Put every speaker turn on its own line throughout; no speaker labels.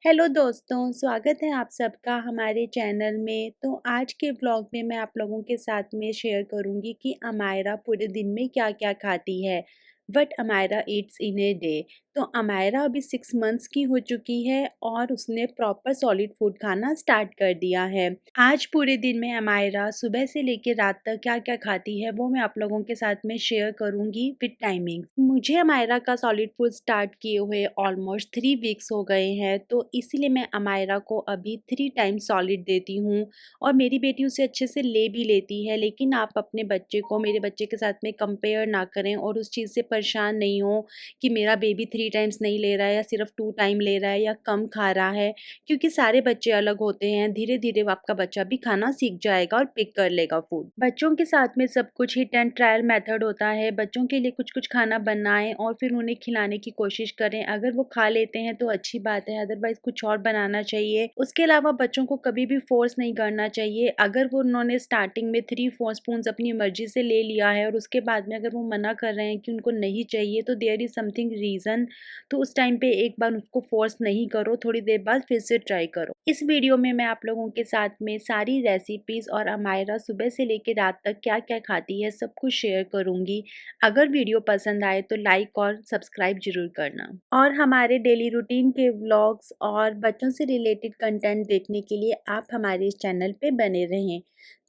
Hello दोस्तों, स्वागत है आप सबका हमारे चैनल में। तो आज के व्लॉग में मैं आप लोगों के साथ में शेयर करूंगी कि अमायरा पूरे दिन में क्या-क्या खाती है। What Amaira eats in a day. तो अमायरा अभी 6 मंथ्स की हो चुकी है और उसने प्रॉपर सॉलिड फूड खाना स्टार्ट कर दिया है। आज पूरे दिन में अमायरा सुबह से लेकर रात तक क्या-क्या खाती है वो मैं आप लोगों के साथ में शेयर करूंगी विद टाइमिंग। मुझे अमायरा का सॉलिड फूड स्टार्ट किए हुए ऑलमोस्ट 3 वीक्स हो गए हैं, तो इसीलिए मैं अमायरा को अभी 3 टाइम्स सॉलिड देती हूँ और मेरी बेटी उसे अच्छे से ले भी लेती है। लेकिन आप अपने बच्चे को मेरे बच्चे के साथ में कंपेयर ना करें और उस चीज़ से परेशान नहीं हो कि मेरा बेबी 3 टाइम्स नहीं ले रहा है या सिर्फ 2 टाइम ले रहा है या कम खा रहा है, क्योंकि सारे बच्चे अलग होते हैं। धीरे-धीरे आपका बच्चा भी खाना सीख जाएगा और पिक कर लेगा फूड। बच्चों के साथ में सब कुछ हिट एंड ट्रायल मेथड होता है। बच्चों के लिए कुछ-कुछ खाना बनाएँ और फिर उन्हें खिलाने की कोशिश करें। अगर वो खा लेते हैं तो अच्छी बात है, अदरवाइज़ कुछ और बनाना चाहिए। उसके अलावा बच्चों को कभी भी फ़ोर्स नहीं करना चाहिए। अगर वो उन्होंने स्टार्टिंग में 3-4 स्पून्स अपनी मर्ज़ी से ले लिया है और उसके बाद में अगर वो मना कर रहे हैं कि उनको नहीं चाहिए, तो देयर इज़ समथिंग रीज़न। तो उस टाइम पे एक बार उसको फ़ोर्स नहीं करो, थोड़ी देर बाद फिर से ट्राई करो। इस वीडियो में मैं आप लोगों के साथ में सारी रेसिपीज़ और अमायरा सुबह से लेके रात तक क्या-क्या खाती है सब कुछ शेयर करूँगी। अगर वीडियो पसंद आए तो लाइक और सब्सक्राइब ज़रूर करना। और हमारे डेली रूटीन के व्लॉग्स और बच्चों से रिलेटेड कंटेंट देखने के लिए आप हमारे इस चैनल पे बने रहें।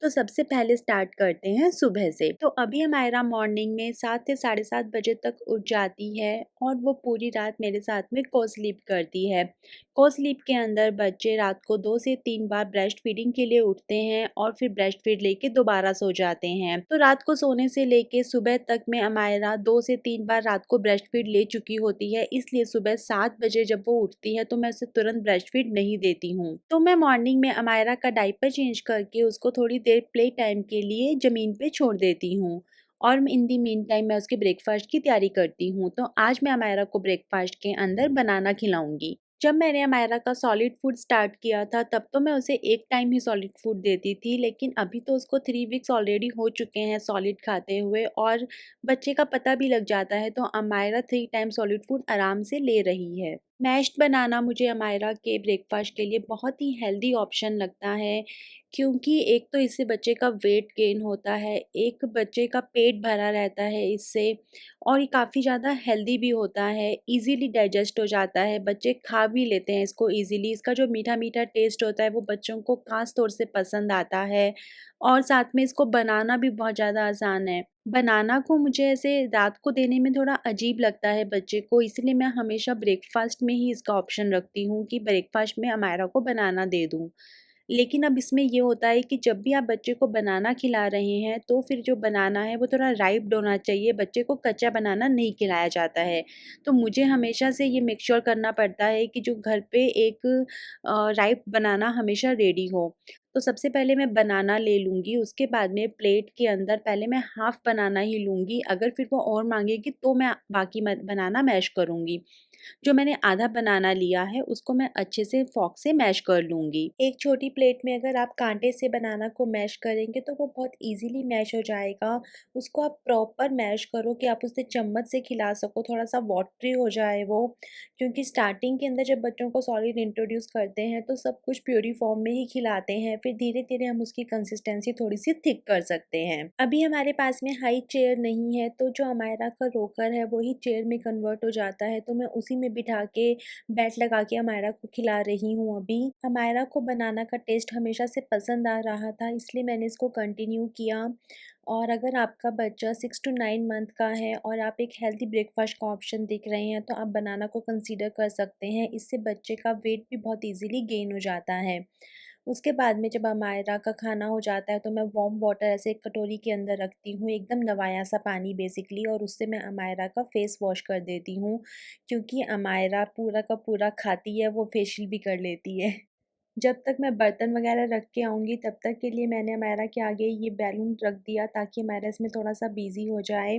तो सबसे पहले स्टार्ट करते हैं सुबह से। तो अभी हमायरा मॉर्निंग में 7 से साढ़े 7 बजे तक उठ जाती है और वो पूरी रात मेरे साथ में को-स्लीप करती है। को-स्लीप के अंदर बच्चे रात को 2 से 3 बार ब्रेस्ट फीडिंग के लिए उठते हैं और फिर ब्रेस्ट फीड लेके दोबारा सो जाते हैं। तो रात को सोने से लेके सुबह तक में अमायरा 2 से 3 बार रात को ब्रेस्ट फीड ले चुकी होती है, इसलिए सुबह 7 बजे जब वो उठती है तो मैं उसे तुरंत ब्रेस्ट फीड नहीं देती हूँ। तो मैं मॉर्निंग में अमायरा का डायपर चेंज करके उसको थोड़ी देर प्ले टाइम के लिए ज़मीन पे छोड़ देती हूँ और इन दी मीन टाइम मैं उसके ब्रेकफास्ट की तैयारी करती हूँ। तो आज मैं अमायरा को ब्रेकफास्ट के अंदर बनाना खिलाऊंगी। जब मैंने अमायरा का सॉलिड फूड स्टार्ट किया था तब तो मैं उसे एक टाइम ही सॉलिड फूड देती थी, लेकिन अभी तो उसको 3 वीक्स ऑलरेडी हो चुके हैं सॉलिड खाते हुए और बच्चे का पता भी लग जाता है, तो अमायरा 3 टाइम सॉलिड फूड आराम से ले रही है। मैश्ड बनाना मुझे अमायरा के ब्रेकफास्ट के लिए बहुत ही हेल्दी ऑप्शन लगता है, क्योंकि एक तो इससे बच्चे का वेट गेन होता है, एक बच्चे का पेट भरा रहता है इससे और ये काफ़ी ज़्यादा हेल्दी भी होता है, इज़िली डाइजेस्ट हो जाता है, बच्चे खा भी लेते हैं इसको ईज़िली। इसका जो मीठा-मीठा टेस्ट होता है वो बच्चों को ख़ास तौर से पसंद आता है और साथ में इसको बनाना भी बहुत ज़्यादा आसान है। बनाना को मुझे ऐसे रात को देने में थोड़ा अजीब लगता है बच्चे को, इसलिए मैं हमेशा ब्रेकफ़ास्ट में ही इसका ऑप्शन रखती हूँ कि ब्रेकफ़ास्ट में अमायरा को बनाना दे दूँ। लेकिन अब इसमें ये होता है कि जब भी आप बच्चे को बनाना खिला रहे हैं, तो फिर जो बनाना है वो थोड़ा राइप्ड होना चाहिए, बच्चे को कच्चा बनाना नहीं खिलाया जाता है। तो मुझे हमेशा से ये मेक श्योर करना पड़ता है कि जो घर पे एक राइप बनाना हमेशा रेडी हो। तो सबसे पहले मैं बनाना ले लूँगी, उसके बाद में प्लेट के अंदर पहले मैं हाफ़ बनाना ही लूँगी, अगर फिर वो और माँगेगी तो मैं बाकी बनाना मैश करूँगी। जो मैंने आधा बनाना लिया है उसको मैं अच्छे से फ़ॉर्क से मैश कर लूँगी। एक छोटी प्लेट में अगर आप काँटे से बनाना को मैश करेंगे तो वो बहुत ईज़िली मैश हो जाएगा। उसको आप प्रॉपर मैश करो कि आप उसे चम्मच से खिला सको, थोड़ा-सा वाटरी हो जाए वो, क्योंकि स्टार्टिंग के अंदर जब बच्चों को सॉलिड इंट्रोड्यूस करते हैं तो सब कुछ प्यूरी फॉर्म में ही खिलाते हैं, फिर धीरे-धीरे हम उसकी कंसिस्टेंसी थोड़ी-सी थिक कर सकते हैं। अभी हमारे पास में हाई चेयर नहीं है, तो जो अमायरा का रोकर है वही चेयर में कन्वर्ट हो जाता है, तो मैं उसी में बिठा के बेल्ट लगा के अमायरा को खिला रही हूँ अभी। अमायरा को बनाना का टेस्ट हमेशा से पसंद आ रहा था, इसलिए मैंने इसको कंटिन्यू किया। और अगर आपका बच्चा 6 टू 9 मंथ का है और आप एक हेल्दी ब्रेकफास्ट का ऑप्शन देख रहे हैं तो आप बनाना को कंसीडर कर सकते हैं। इससे बच्चे का वेट भी बहुत ईज़िली गेन हो जाता है। उसके बाद में जब अमायरा का खाना हो जाता है तो मैं वार्म वाटर ऐसे एक कटोरी के अंदर रखती हूँ, एकदम नवाया सा पानी बेसिकली, और उससे मैं अमायरा का फेस वॉश कर देती हूँ, क्योंकि अमायरा पूरा का पूरा खाती है, वो फेशियल भी कर लेती है। जब तक मैं बर्तन वगैरह रख के आऊँगी तब तक के लिए मैंने अमायरा के आगे ये बैलून रख दिया ताकि अमायरा इसमें थोड़ा-सा बिज़ी हो जाए।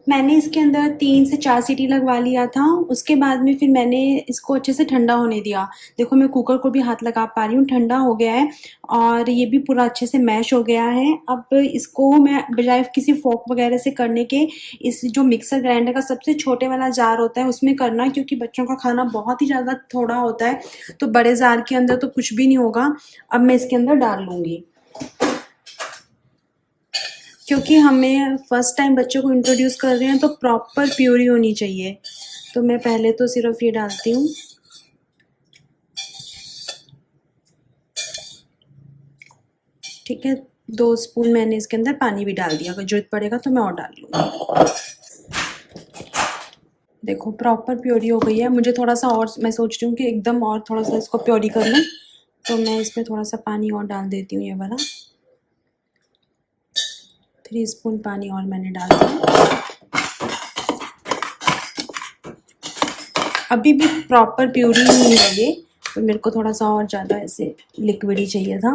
मैंने इसके अंदर 3 से 4 सीटी लगवा लिया था। उसके बाद में फिर मैंने इसको अच्छे से ठंडा होने दिया। देखो मैं कुकर को भी हाथ लगा पा रही हूँ, ठंडा हो गया है और ये भी पूरा अच्छे से मैश हो गया है। अब इसको मैं बजाय किसी फोक वगैरह से करने के इस जो मिक्सर ग्राइंडर का सबसे छोटे वाला जार होता है उसमें करना, क्योंकि बच्चों का खाना बहुत ही ज़्यादा थोड़ा होता है, तो बड़े जार के अंदर तो कुछ भी नहीं होगा। अब मैं इसके अंदर डाल लूँगी, क्योंकि हमें फर्स्ट टाइम बच्चों को इंट्रोड्यूस कर रहे हैं तो प्रॉपर प्यूरी होनी चाहिए। तो मैं पहले तो सिर्फ ये डालती हूँ। ठीक है, 2 स्पून मैंने इसके अंदर पानी भी डाल दिया, अगर जरूरत पड़ेगा तो मैं और डाल लूँगी। देखो प्रॉपर प्योरी हो गई है। मुझे थोड़ा सा और, मैं सोच रही हूँ कि एकदम और थोड़ा सा इसको प्योरी कर लूँ, तो मैं इसमें थोड़ा सा पानी और डाल देती हूँ। ये वाला 3 स्पून पानी और मैंने डाल दिया। अभी भी प्रॉपर प्यूरी नहीं है ये, तो मेरे को थोड़ा सा और ज़्यादा ऐसे लिक्विड ही चाहिए था।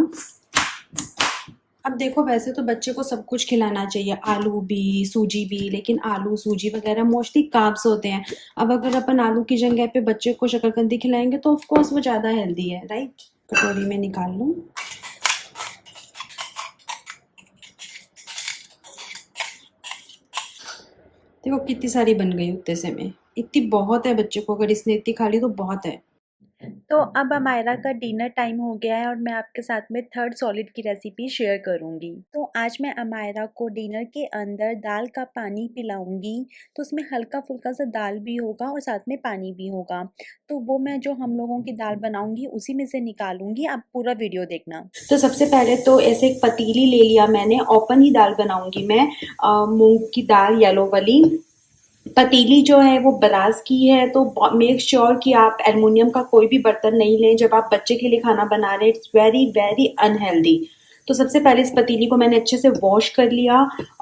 अब देखो वैसे तो बच्चे को सब कुछ खिलाना चाहिए, आलू भी, सूजी भी, लेकिन आलू सूजी वगैरह मोस्टली कार्ब्स होते हैं। अब अगर अपन आलू की जगह पे बच्चे को शकरकंदी खिलाएंगे तो ऑफ कोर्स वो ज़्यादा हेल्दी है, राइट। कटोरी में निकाल लूँ। देखो कितनी सारी बन गई उतने से में, इतनी बहुत है बच्चे को, अगर इसने इतनी खा ली तो बहुत है।
तो अब अमायरा का डिनर टाइम हो गया है और मैं आपके साथ में थर्ड सॉलिड की रेसिपी शेयर करूंगी। तो आज मैं अमायरा को डिनर के अंदर दाल का पानी पिलाऊंगी। तो उसमें हल्का फुल्का सा दाल भी होगा और साथ में पानी भी होगा। तो वो मैं जो हम लोगों की दाल बनाऊंगी उसी में से निकालूंगी, आप पूरा वीडियो देखना।
तो सबसे पहले तो ऐसे एक पतीली ले लिया मैंने, ओपन ही दाल बनाऊंगी मैं, मूंग की दाल येलो वाली। पतीली जो है वो ब्रास की है, तो मेक श्योर कि आप एल्युमिनियम का कोई भी बर्तन नहीं लें जब आप बच्चे के लिए खाना बना रहे हैं। It's very very unhealthy. तो सबसे पहले इस पतीली को मैंने अच्छे से वॉश कर लिया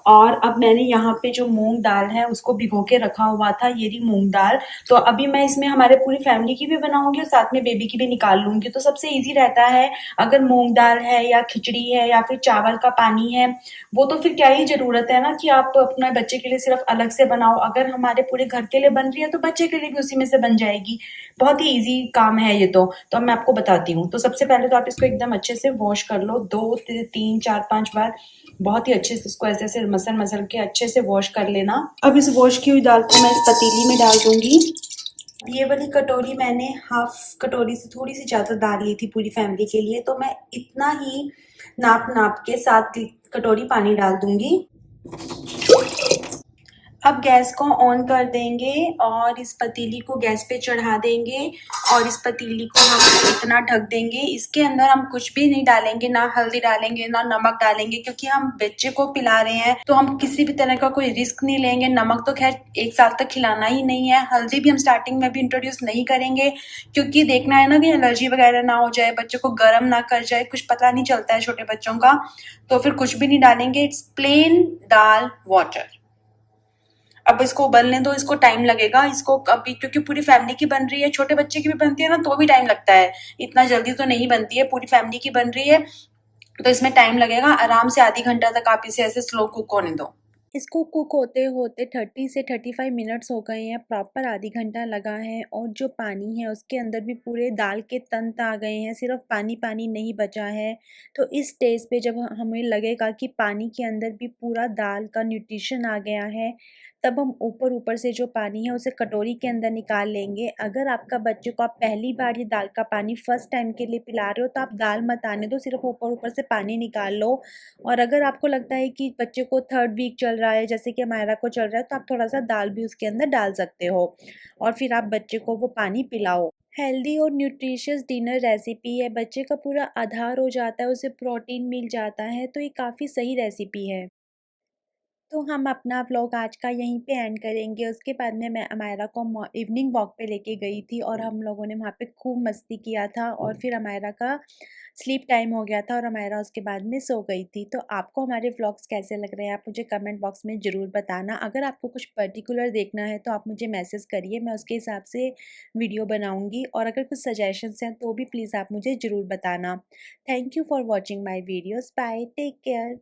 और अब मैंने यहाँ पे जो मूंग दाल है उसको भिगो के रखा हुआ था, ये रही मूंग दाल। तो अभी मैं इसमें हमारे पूरी फैमिली की भी बनाऊंगी और साथ में बेबी की भी निकाल लूंगी। तो सबसे इजी रहता है, अगर मूंग दाल है या खिचड़ी है या फिर चावल का पानी है, वो तो फिर क्या ही जरूरत है ना कि आप अपने बच्चे के लिए सिर्फ अलग से बनाओ। अगर हमारे पूरे घर के लिए बन रही है तो बच्चे के लिए भी उसी में से बन जाएगी। बहुत ही इजी काम है ये तो अब मैं आपको बताती हूँ। तो सबसे पहले तो आप इसको एकदम अच्छे से वॉश कर लो, 2 3 4 5 बार। बहुत ही अच्छे से इसको ऐसे ऐसे मसल मसल के अच्छे से वॉश कर लेना। अब इस वॉश की हुई दाल को मैं इस पतीली में डाल दूंगी। ये वाली कटोरी मैंने हाफ कटोरी से थोड़ी सी ज़्यादा दाल ली थी पूरी फैमिली के लिए, तो मैं इतना ही नाप नाप के 7 कटोरी पानी डाल दूंगी। अब गैस को ऑन कर देंगे और इस पतीली को गैस पे चढ़ा देंगे और इस पतीली को हम इतना ढक देंगे। इसके अंदर हम कुछ भी नहीं डालेंगे, ना हल्दी डालेंगे ना नमक डालेंगे, क्योंकि हम बच्चे को पिला रहे हैं तो हम किसी भी तरह का कोई रिस्क नहीं लेंगे। नमक तो खैर 1 साल तक खिलाना ही नहीं है, हल्दी भी हम स्टार्टिंग में भी इंट्रोड्यूस नहीं करेंगे, क्योंकि देखना है ना कि एलर्जी वगैरह ना हो जाए, बच्चों को गर्म ना कर जाए, कुछ पता नहीं चलता है छोटे बच्चों का। तो फिर कुछ भी नहीं डालेंगे, इट्स प्लेन दाल वाटर। अब इसको उबलने दो, इसको टाइम लगेगा इसको अभी, क्योंकि पूरी फैमिली की बन रही है। छोटे बच्चे की भी बनती है ना तो भी टाइम लगता है, इतना जल्दी तो नहीं बनती है। पूरी फैमिली की बन रही है तो इसमें टाइम लगेगा आराम से। आधी घंटा तक आप इसे ऐसे स्लो कुक होने दो।
इसको कुक होते होते 30 से 35 मिनट्स हो गए हैं, प्रॉपर आधी घंटा लगा है। और जो पानी है उसके अंदर भी पूरे दाल के तंत आ गए हैं, सिर्फ पानी पानी नहीं बचा है। तो इस स्टेज पे जब हमें लगेगा कि पानी के अंदर भी पूरा दाल का न्यूट्रिशन आ गया है, तब हम ऊपर ऊपर से जो पानी है उसे कटोरी के अंदर निकाल लेंगे। अगर आपका बच्चे को आप पहली बार ये दाल का पानी फर्स्ट टाइम के लिए पिला रहे हो तो आप दाल मत आने दो, सिर्फ ऊपर ऊपर से पानी निकाल लो। और अगर आपको लगता है कि बच्चे को थर्ड वीक चल रहा है, जैसे कि हमारा को चल रहा है, तो आप थोड़ा सा दाल भी उसके अंदर डाल सकते हो और फिर आप बच्चे को वो पानी पिलाओ। हेल्दी और न्यूट्रिशियस डिनर रेसिपी है, बच्चे का पूरा आधार हो जाता है, उसे प्रोटीन मिल जाता है, तो ये काफ़ी सही रेसिपी है। तो हम अपना व्लॉग आज का यहीं पे एंड करेंगे। उसके बाद में मैं अमायरा को इवनिंग वॉक पे लेके गई थी और हम लोगों ने वहाँ पे खूब मस्ती किया था और फिर अमायरा का स्लीप टाइम हो गया था और अमायरा उसके बाद में सो गई थी। तो आपको हमारे व्लॉग्स कैसे लग रहे हैं आप मुझे कमेंट बॉक्स में ज़रूर बताना। अगर आपको कुछ पर्टिकुलर देखना है तो आप मुझे मैसेज करिए, मैं उसके हिसाब से वीडियो बनाऊँगी। और अगर कुछ सजेशंस हैं तो भी प्लीज़ आप मुझे ज़रूर बताना। Thank you for watching my videos. Bye, take care.